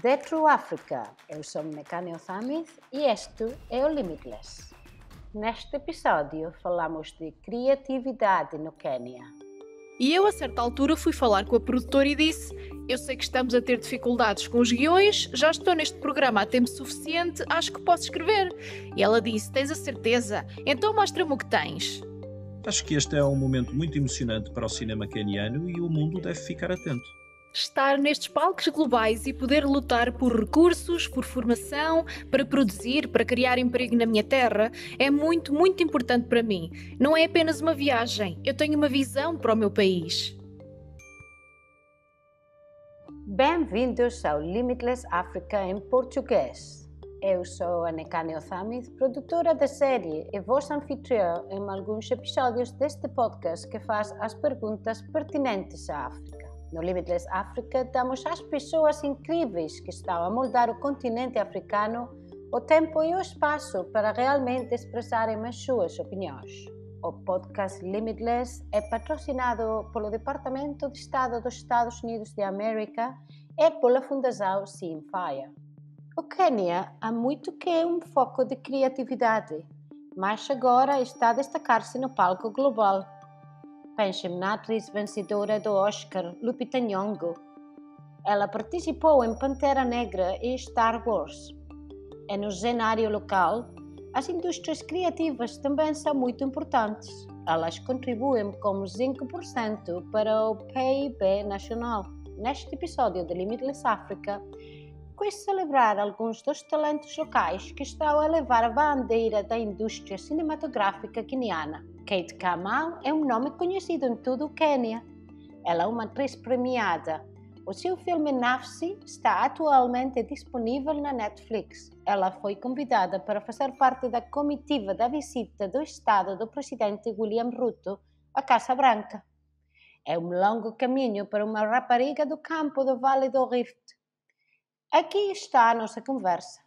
de True Africa. Eu sou Nekane Othamith e este é o Limitless. Neste episódio falamos de criatividade no Quênia. E eu, a certa altura, fui falar com a produtora e disse: eu sei que estamos a ter dificuldades com os guiões, já estou neste programa há tempo suficiente, acho que posso escrever. E ela disse: tens a certeza? Então mostra-me o que tens. Acho que este é um momento muito emocionante para o cinema queniano e o mundo deve ficar atento. Estar nestes palcos globais e poder lutar por recursos, por formação, para produzir, para criar emprego na minha terra, é muito, muito importante para mim. Não é apenas uma viagem, eu tenho uma visão para o meu país. Bem-vindos ao Limitless Africa em português. Eu sou a Nekane Othamith, produtora da série e vossa anfitriã em alguns episódios deste podcast que faz as perguntas pertinentes à África. No Limitless Africa, damos às pessoas incríveis que estão a moldar o continente africano o tempo e o espaço para realmente expressarem as suas opiniões. O podcast Limitless é patrocinado pelo Departamento de Estado dos Estados Unidos de América e pela Fundação Simfire. O Quênia há muito que é um foco de criatividade, mas agora está a destacar-se no palco global. Pensem na atriz vencedora do Oscar, Lupita Nyong'o. Ela participou em Pantera Negra e Star Wars. E no cenário local, as indústrias criativas também são muito importantes. Elas contribuem com 5% para o PIB nacional. Neste episódio de Limitless Africa, quis celebrar alguns dos talentos locais que estão a levar a bandeira da indústria cinematográfica queniana. Kate Kamau é um nome conhecido em todo o Quênia. Ela é uma atriz premiada. O seu filme Nafsi está atualmente disponível na Netflix. Ela foi convidada para fazer parte da comitiva da visita do estado do presidente William Ruto à Casa Branca. É um longo caminho para uma rapariga do campo do Vale do Rift. Aqui está a nossa conversa.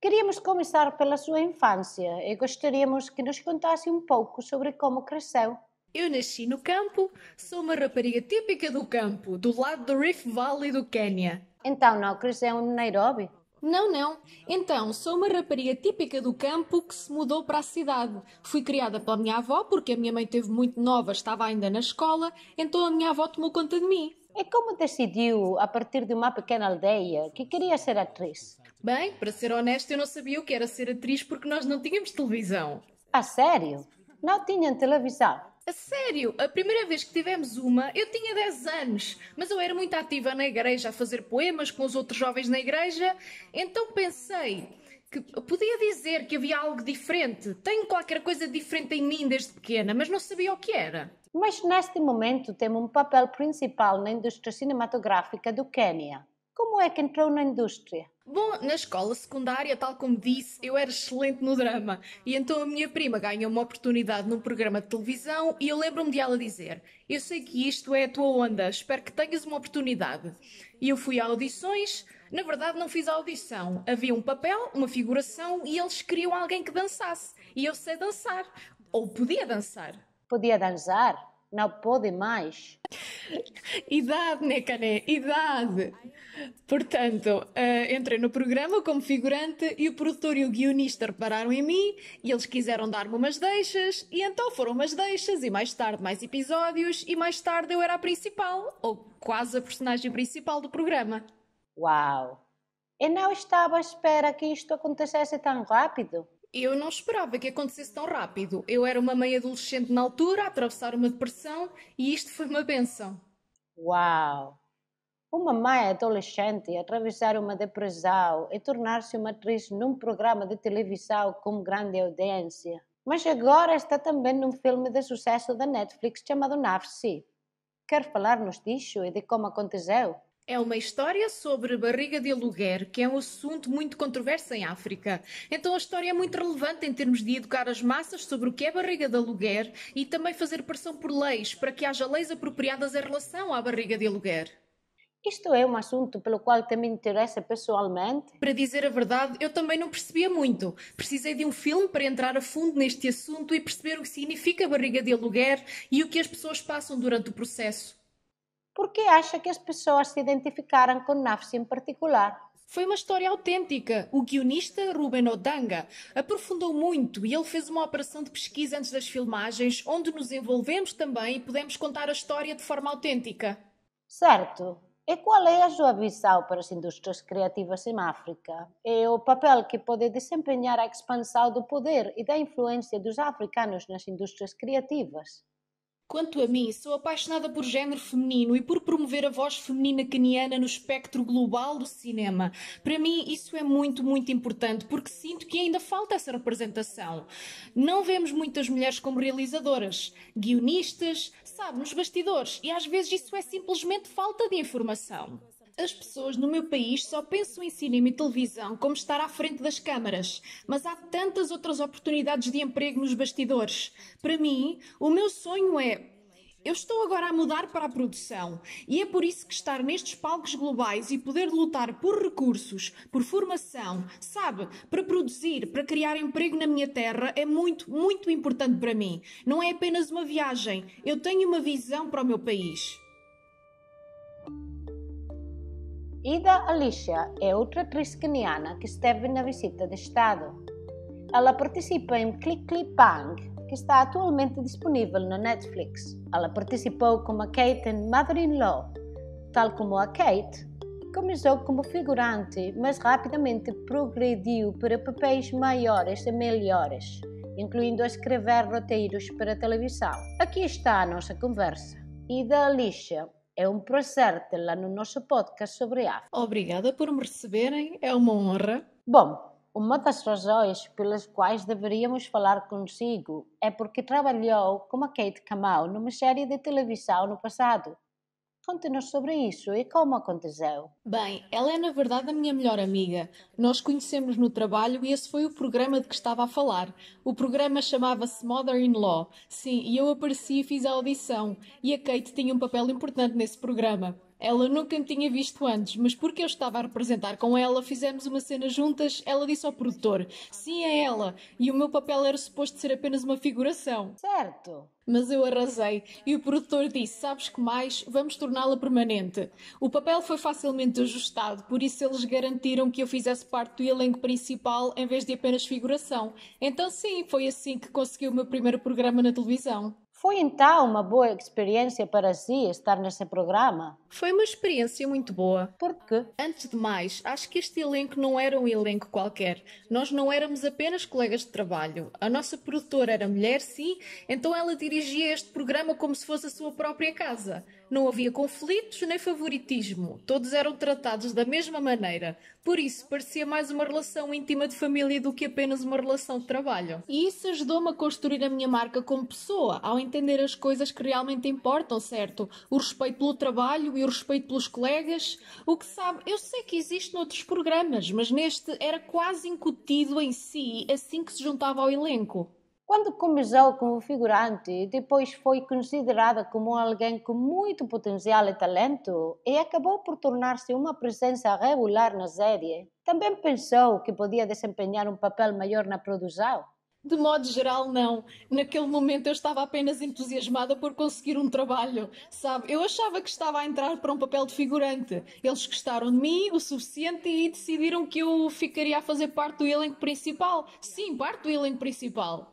Queríamos começar pela sua infância e gostaríamos que nos contasse um pouco sobre como cresceu. Eu nasci no campo, sou uma rapariga típica do campo, do lado do Rift Valley do Quênia. Então não cresceu em Nairobi? Não. Então, sou uma rapariga típica do campo que se mudou para a cidade. Fui criada pela minha avó porque a minha mãe teve muito nova, estava ainda na escola, então a minha avó tomou conta de mim. E como decidiu, a partir de uma pequena aldeia, que queria ser atriz? Bem, para ser honesta, eu não sabia o que era ser atriz porque nós não tínhamos televisão. A sério? Não tinham televisão? A sério, a primeira vez que tivemos uma, eu tinha 10 anos, mas eu era muito ativa na igreja a fazer poemas com os outros jovens na igreja, então pensei que podia dizer que havia algo diferente. Tenho qualquer coisa diferente em mim desde pequena, mas não sabia o que era. Mas neste momento tem um papel principal na indústria cinematográfica do Quênia. Como é que entrou na indústria? Bom, na escola secundária, tal como disse, eu era excelente no drama. E então a minha prima ganhou uma oportunidade num programa de televisão e eu lembro-me de ela dizer: eu sei que isto é a tua onda, espero que tenhas uma oportunidade. E eu fui a audições. Na verdade não fiz a audição. Havia um papel, uma figuração e eles queriam alguém que dançasse. E eu sei dançar. Ou podia dançar. Podia dançar? Não pode mais. Idade, Nekane, idade. Portanto, entrei no programa como figurante e o produtor e o guionista repararam em mim e eles quiseram dar-me umas deixas e então foram umas deixas e mais tarde mais episódios e mais tarde eu era a principal, ou quase a personagem principal do programa. Uau! E não estava à espera que isto acontecesse tão rápido? Eu não esperava que acontecesse tão rápido. Eu era uma meia adolescente na altura, a atravessar uma depressão e isto foi uma bênção. Uau! Uma mãe adolescente atravessar uma depressão e tornar-se uma atriz num programa de televisão com grande audiência. Mas agora está também num filme de sucesso da Netflix chamado Nafsi. Quer falar-nos disso e de como aconteceu? É uma história sobre barriga de aluguer, que é um assunto muito controverso em África. Então a história é muito relevante em termos de educar as massas sobre o que é barriga de aluguer e também fazer pressão por leis, para que haja leis apropriadas em relação à barriga de aluguer. Isto é um assunto pelo qual te me interessa pessoalmente? Para dizer a verdade, eu também não percebia muito. Precisei de um filme para entrar a fundo neste assunto e perceber o que significa barriga de aluguer e o que as pessoas passam durante o processo. Por que acha que as pessoas se identificaram com Nafsi em particular? Foi uma história autêntica. O guionista Ruben Odanga aprofundou muito e ele fez uma operação de pesquisa antes das filmagens, onde nos envolvemos também e pudemos contar a história de forma autêntica. Certo. E qual é a sua visão para as indústrias criativas em África? E o papel que pode desempenhar a expansão do poder e da influência dos africanos nas indústrias criativas? Quanto a mim, sou apaixonada por género feminino e por promover a voz feminina queniana no espectro global do cinema. Para mim, isso é muito, muito importante, porque sinto que ainda falta essa representação. Não vemos muitas mulheres como realizadoras, guionistas, sabe, nos bastidores, e às vezes isso é simplesmente falta de informação. As pessoas no meu país só pensam em cinema e televisão como estar à frente das câmaras, mas há tantas outras oportunidades de emprego nos bastidores. Para mim, o meu sonho é... Eu estou agora a mudar para a produção e é por isso que estar nestes palcos globais e poder lutar por recursos, por formação, sabe, para produzir, para criar emprego na minha terra é muito, muito importante para mim. Não é apenas uma viagem, eu tenho uma visão para o meu país. Ida Alicia é outra atriz queniana que esteve na visita de Estado. Ela participa em Click Click Bang, que está atualmente disponível na Netflix. Ela participou como a Kate em Mother-in-Law. Tal como a Kate, começou como figurante, mas rapidamente progrediu para papéis maiores e melhores, incluindo a escrever roteiros para televisão. Aqui está a nossa conversa. Ida Alicia, é um prazer tê-la no nosso podcast sobre África. Obrigada por me receberem, é uma honra. Bom, uma das razões pelas quais deveríamos falar consigo é porque trabalhou com a Kate Kamau numa série de televisão no passado. Conte-nos sobre isso e como aconteceu. Bem, ela é na verdade a minha melhor amiga. Nós conhecemos no trabalho e esse foi o programa de que estava a falar. O programa chamava-se Mother-in-Law. Sim, e eu apareci e fiz a audição. E a Kate tinha um papel importante nesse programa. Ela nunca me tinha visto antes, mas porque eu estava a representar com ela, fizemos uma cena juntas, ela disse ao produtor, sim, é ela, e o meu papel era suposto ser apenas uma figuração. Certo. Mas eu arrasei, e o produtor disse, sabes que mais, vamos torná-la permanente. O papel foi facilmente ajustado, por isso eles garantiram que eu fizesse parte do elenco principal em vez de apenas figuração. Então sim, foi assim que consegui o meu primeiro programa na televisão. Foi então uma boa experiência para si estar nesse programa? Foi uma experiência muito boa. Por quê? Antes de mais, acho que este elenco não era um elenco qualquer. Nós não éramos apenas colegas de trabalho. A nossa produtora era mulher, sim, então ela dirigia este programa como se fosse a sua própria casa. Não havia conflitos nem favoritismo. Todos eram tratados da mesma maneira. Por isso, parecia mais uma relação íntima de família do que apenas uma relação de trabalho. E isso ajudou-me a construir a minha marca como pessoa, ao entender as coisas que realmente importam, certo? O respeito pelo trabalho e o respeito pelos colegas. O que sabe, eu sei que existe noutros programas, mas neste era quase incutido em si, assim que se juntava ao elenco. Quando começou como figurante, depois foi considerada como alguém com muito potencial e talento e acabou por tornar-se uma presença regular na série. Também pensou que podia desempenhar um papel maior na produção? De modo geral, não. Naquele momento eu estava apenas entusiasmada por conseguir um trabalho. Sabe, eu achava que estava a entrar para um papel de figurante. Eles gostaram de mim o suficiente e decidiram que eu ficaria a fazer parte do elenco principal. Sim, parte do elenco principal.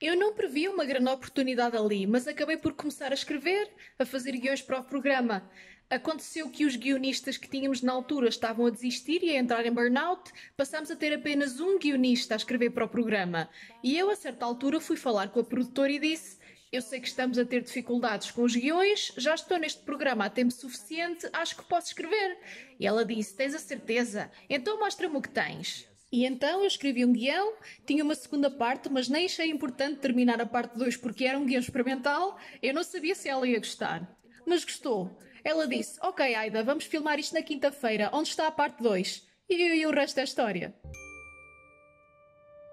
Eu não previa uma grande oportunidade ali, mas acabei por começar a escrever, a fazer guiões para o programa. Aconteceu que os guionistas que tínhamos na altura estavam a desistir e a entrar em burnout, passámos a ter apenas um guionista a escrever para o programa. E eu, a certa altura, fui falar com a produtora e disse: eu sei que estamos a ter dificuldades com os guiões, já estou neste programa há tempo suficiente, acho que posso escrever. E ela disse: tens a certeza? Então mostra-me o que tens. E então eu escrevi um guião, tinha uma segunda parte, mas nem achei importante terminar a parte 2 porque era um guião experimental, eu não sabia se ela ia gostar. Mas gostou. Ela disse: ok, Aida, vamos filmar isto na quinta-feira, onde está a parte 2? E o resto é história.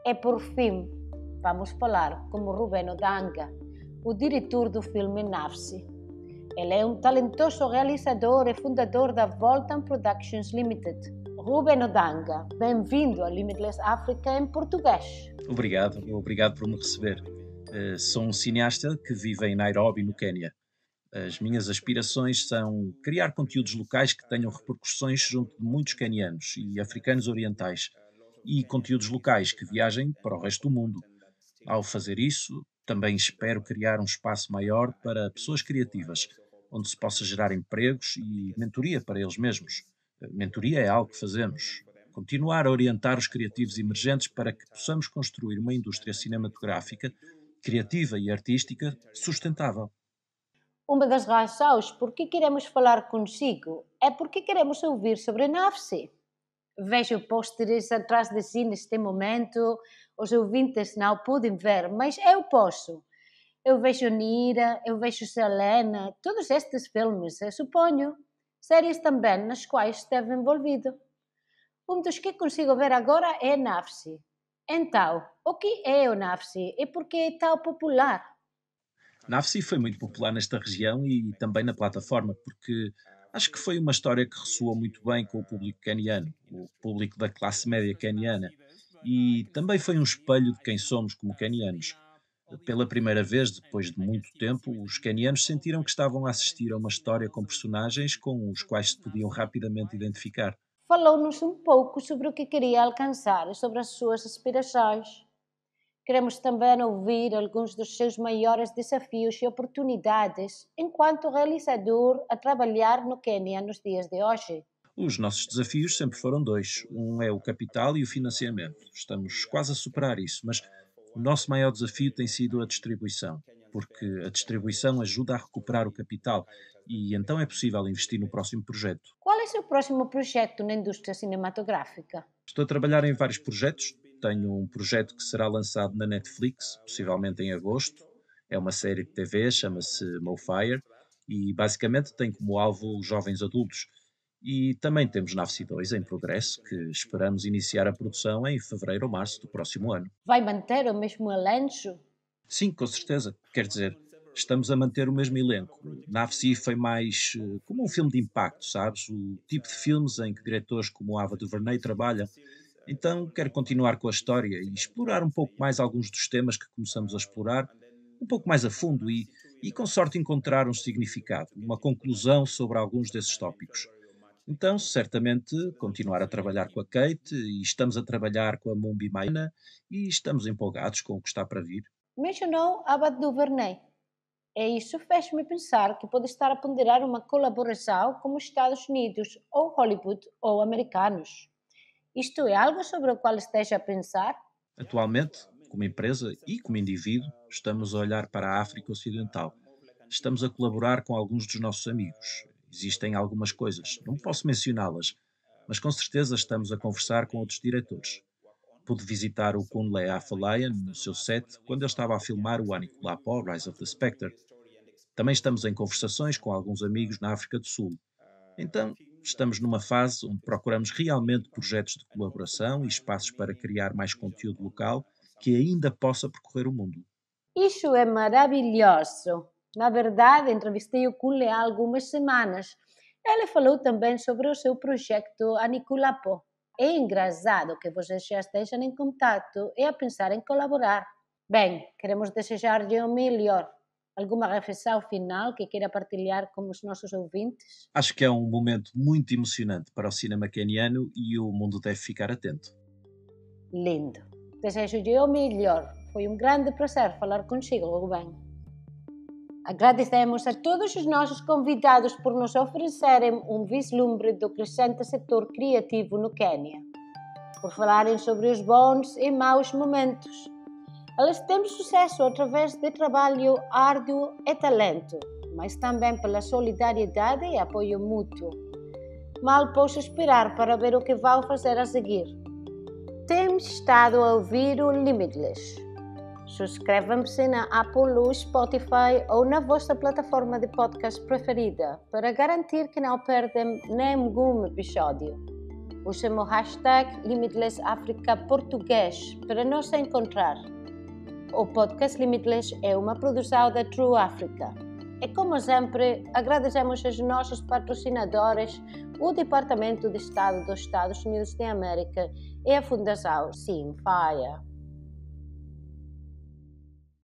E por fim, vamos falar com Ruben Odanga, o diretor do filme Nafsi. Ele é um talentoso realizador e fundador da Voltan Productions Limited. Ruben Odanga, bem-vindo a Limitless Africa em português. Obrigado por me receber. Sou um cineasta que vive em Nairobi, no Quênia. As minhas aspirações são criar conteúdos locais que tenham repercussões junto de muitos quenianos e africanos orientais e conteúdos locais que viajem para o resto do mundo. Ao fazer isso, também espero criar um espaço maior para pessoas criativas, onde se possa gerar empregos e mentoria para eles mesmos. Mentoria é algo que fazemos. Continuar a orientar os criativos emergentes para que possamos construir uma indústria cinematográfica, criativa e artística sustentável. Uma das razões por que queremos falar consigo é porque queremos ouvir sobre Nafsi. Vejo pôsteres atrás de si neste momento, os ouvintes não podem ver, mas eu posso. Eu vejo Nira, eu vejo Selena, todos estes filmes, eu suponho. Séries também nas quais esteve envolvido. Um dos que consigo ver agora é Nafsi. Então, o que é o Nafsi e por que é tão popular? Nafsi foi muito popular nesta região e também na plataforma, porque acho que foi uma história que ressoou muito bem com o público queniano, o público da classe média queniana, e também foi um espelho de quem somos como quenianos. Pela primeira vez, depois de muito tempo, os quenianos sentiram que estavam a assistir a uma história com personagens com os quais se podiam rapidamente identificar. Falou-nos um pouco sobre o que queria alcançar e sobre as suas aspirações. Queremos também ouvir alguns dos seus maiores desafios e oportunidades enquanto realizador a trabalhar no Quênia nos dias de hoje. Os nossos desafios sempre foram dois. Um é o capital e o financiamento. Estamos quase a superar isso, mas o nosso maior desafio tem sido a distribuição, porque a distribuição ajuda a recuperar o capital e então é possível investir no próximo projeto. Qual é o seu próximo projeto na indústria cinematográfica? Estou a trabalhar em vários projetos. Tenho um projeto que será lançado na Netflix, possivelmente em agosto. É uma série de TV, chama-se Mofire, e basicamente tem como alvo os jovens adultos. E também temos Nafsi 2 em progresso, que esperamos iniciar a produção em fevereiro ou março do próximo ano. Vai manter o mesmo elenco? Sim, com certeza. Quer dizer, estamos a manter o mesmo elenco. Nafsi foi mais como um filme de impacto, sabes? O tipo de filmes em que diretores como Ava DuVernay trabalham. Então quero continuar com a história e explorar um pouco mais alguns dos temas que começamos a explorar, um pouco mais a fundo e com sorte encontrar um significado, uma conclusão sobre alguns desses tópicos. Então, certamente, continuar a trabalhar com a Kate e estamos a trabalhar com a Mumbi Maina e estamos empolgados com o que está para vir. Mencionou Ava DuVernay. E isso fez-me pensar que pode estar a ponderar uma colaboração com os Estados Unidos, ou Hollywood, ou americanos. Isto é algo sobre o qual esteja a pensar? Atualmente, como empresa e como indivíduo, estamos a olhar para a África Ocidental. Estamos a colaborar com alguns dos nossos amigos. Existem algumas coisas, não posso mencioná-las, mas com certeza estamos a conversar com outros diretores. Pude visitar o Kunle Afolayan no seu set quando ele estava a filmar o Anikulapo, Rise of the Spectre. Também estamos em conversações com alguns amigos na África do Sul. Então, estamos numa fase onde procuramos realmente projetos de colaboração e espaços para criar mais conteúdo local que ainda possa percorrer o mundo. Isso é maravilhoso. Na verdade, entrevistei o Kule há algumas semanas. Ele falou também sobre o seu projeto Anikulapo. É engraçado que vocês já estejam em contato e a pensar em colaborar. Bem, queremos desejar-lhe o melhor. Alguma reflexão final que queira partilhar com os nossos ouvintes? Acho que é um momento muito emocionante para o cinema queniano e o mundo deve ficar atento. Lindo. Desejo-lhe o melhor. Foi um grande prazer falar consigo, Rubén. Agradecemos a todos os nossos convidados por nos oferecerem um vislumbre do crescente setor criativo no Quênia, por falarem sobre os bons e maus momentos. Elas têm sucesso através de trabalho árduo e talento, mas também pela solidariedade e apoio mútuo. Mal posso esperar para ver o que vão fazer a seguir. Temos estado a ouvir o Limitless. Suscrevam-se na Apple ou Spotify ou na vossa plataforma de podcast preferida para garantir que não perdem nenhum episódio. Usem o hashtag LimitlessAfricaPortuguês para nos encontrar. O podcast Limitless é uma produção da True Africa. E como sempre, agradecemos aos nossos patrocinadores, o Departamento de Estado dos Estados Unidos da América e a Fundação Simfire.